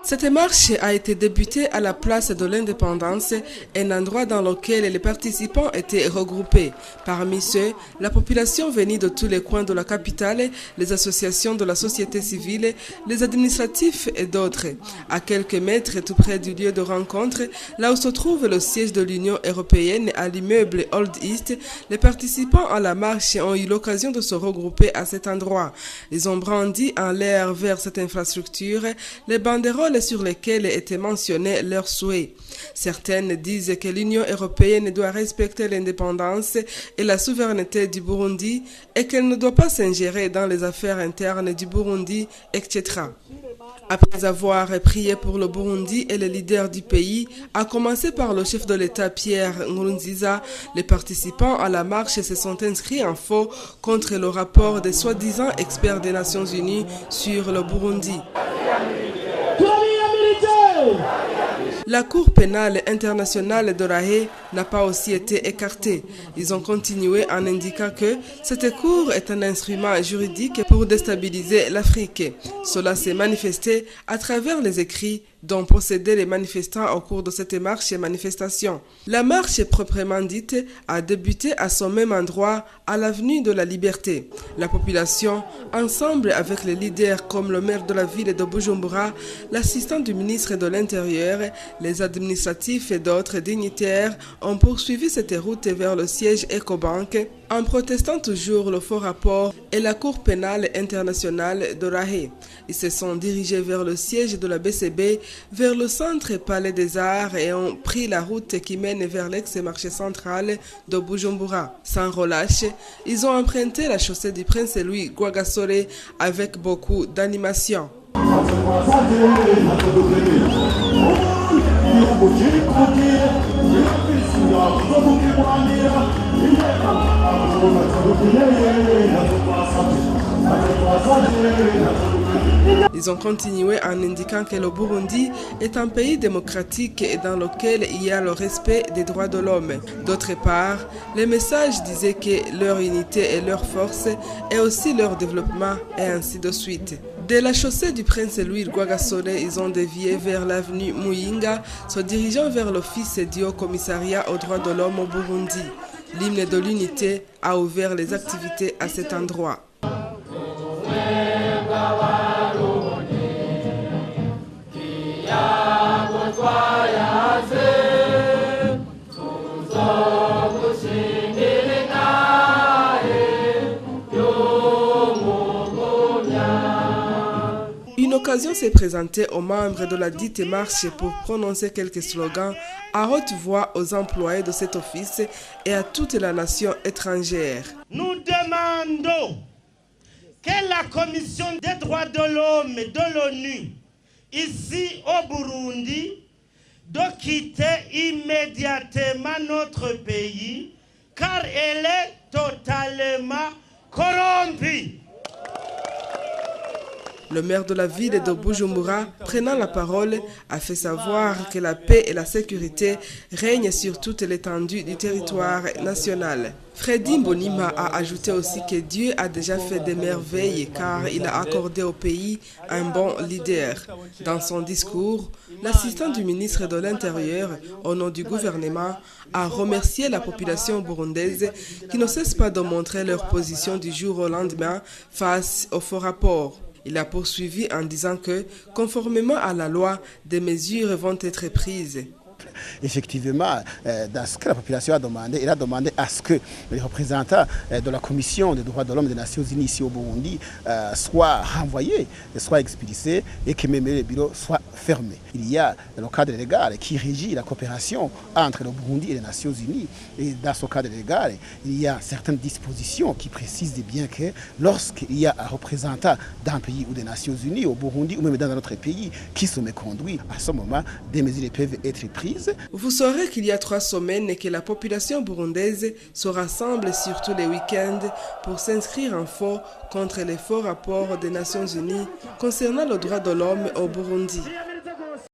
Cette marche a été débutée à la place de l'Indépendance, un endroit dans lequel les participants étaient regroupés. Parmi ceux, la population venue de tous les coins de la capitale, les associations de la société civile, les administratifs et d'autres. À quelques mètres tout près du lieu de rencontre, là où se trouve le siège de l'Union européenne à l'immeuble Old East, les participants à la marche ont eu l'occasion de se regrouper à cet endroit. Ils ont brandi en l'air vers cette infrastructure les banderoles sur lesquelles étaient mentionnés leurs souhaits. Certaines disent que l'Union européenne doit respecter l'indépendance et la souveraineté du Burundi et qu'elle ne doit pas s'ingérer dans les affaires internes du Burundi, etc. Après avoir prié pour le Burundi et les leaders du pays, à commencer par le chef de l'État Pierre Nkurunziza, les participants à la marche se sont inscrits en faux contre le rapport des soi-disant experts des Nations Unies sur le Burundi. La Cour pénale internationale de La Haye n'a pas aussi été écartée. Ils ont continué en indiquant que cette Cour est un instrument juridique pour déstabiliser l'Afrique. Cela s'est manifesté à travers les écrits dont possédaient les manifestants au cours de cette marche et manifestation. La marche proprement dite a débuté à son même endroit, à l'avenue de la Liberté. La population, ensemble avec les leaders comme le maire de la ville de Bujumbura, l'assistant du ministre de l'Intérieur, les administratifs et d'autres dignitaires ont poursuivi cette route vers le siège Ecobank en protestant toujours le faux rapport et la Cour pénale internationale de La Haye. Ils se sont dirigés vers le siège de la BCB, vers le centre Palais des Arts et ont pris la route qui mène vers l'ex-marché central de Bujumbura. Sans relâche, ils ont emprunté la chaussée du Prince Louis Rwagasore avec beaucoup d'animation. Ils ont continué en indiquant que le Burundi est un pays démocratique et dans lequel il y a le respect des droits de l'homme. D'autre part, les messages disaient que leur unité et leur force est aussi leur développement et ainsi de suite. De la chaussée du Prince Louis Rwagasore, ils ont dévié vers l'avenue Muyinga, se dirigeant vers l'office du Haut-Commissariat aux droits de l'homme au Burundi. L'hymne de l'unité a ouvert les activités à cet endroit. Une occasion s'est présentée aux membres de la dite marche pour prononcer quelques slogans à haute voix aux employés de cet office et à toute la nation étrangère. Nous demandons que la Commission des droits de l'homme de l'ONU, ici au Burundi, de quitter immédiatement notre pays car elle est totalement corrompue. Le maire de la ville de Bujumbura, prenant la parole, a fait savoir que la paix et la sécurité règnent sur toute l'étendue du territoire national. Freddy Mbonima a ajouté aussi que Dieu a déjà fait des merveilles car il a accordé au pays un bon leader. Dans son discours, l'assistant du ministre de l'Intérieur, au nom du gouvernement, a remercié la population burundaise qui ne cesse pas de montrer leur position du jour au lendemain face au faux rapport. Il a poursuivi en disant que, conformément à la loi, des mesures vont être prises. Effectivement, dans ce que la population a demandé, elle a demandé à ce que les représentants de la Commission des droits de l'homme des Nations Unies ici au Burundi soient renvoyés, soient expulsés et que même les bureaux soient fermés. Il y a le cadre légal qui régit la coopération entre le Burundi et les Nations Unies. Et dans ce cadre légal, il y a certaines dispositions qui précisent bien que lorsqu'il y a un représentant d'un pays ou des Nations Unies, au Burundi ou même dans notre pays, qui se méconduit, à ce moment, des mesures peuvent être prises. Vous saurez qu'il y a 3 semaines et que la population burundaise se rassemble sur tous les week-ends pour s'inscrire en faux contre les faux rapports des Nations Unies concernant le droit de l'homme au Burundi.